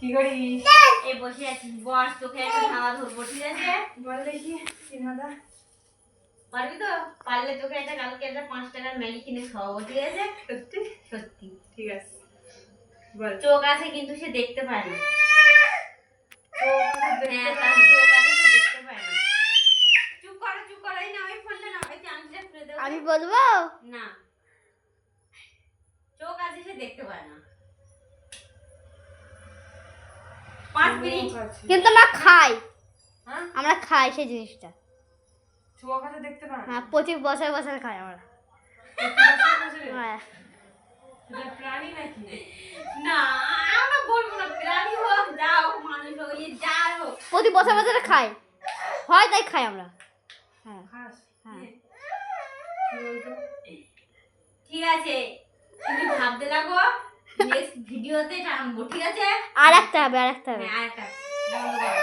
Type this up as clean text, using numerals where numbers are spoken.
কি করিস? এই বসে আছি, বস তোকে একটা ধাওয়া ধরবো, ঠিক আছে? বল দেখি সিনহাদা। পারবি তো? পারলে তোকে একটা কালকে একটা 5 টাকার ম্যাগি কিনে খাওয়াবো, ঠিক আছে? সত্যি? সত্যি। ঠিক আছে বল। চোখ আছে কিন্তু সে দেখতে পায় না। হ্যাঁ, তার চোখ চোখ আছে, সে দেখতে পায় না। চুপ করো, চুপ করো। এই না, ওই ফোনটা না, ওই চামচটা খুলে দাও। আমি বলবো না, চোখ আছে, সে দেখতে পায় না। 5 মিনিট। কিন্তু আমরা খাই, হ্যাঁ আমরা খাই সেই জিনিসটা। চোখ আছে দেখতে পায় না? হ্যাঁ, প্রতি বছর বছর খাই আমরা। হ্যাঁ, এটা প্রাণী নাকি? না, আমরা বলবো না, প্রাণী হোক, যা হোক, মানুষ হোক, এই যা হোক। প্রতি বছর বছর খাই, হয় তাই খাই আমরা। হ্যাঁ খাস? হ্যাঁ। কি বলতো? ঠিক আছে, তুমি ভাবতে লাগো, নেক্সট ভিডিওতে এটা আনবো, ঠিক আছে? আর একটা হবে, আর একটা হবে। হ্যাঁ, আরেকটা বন্ধ করো।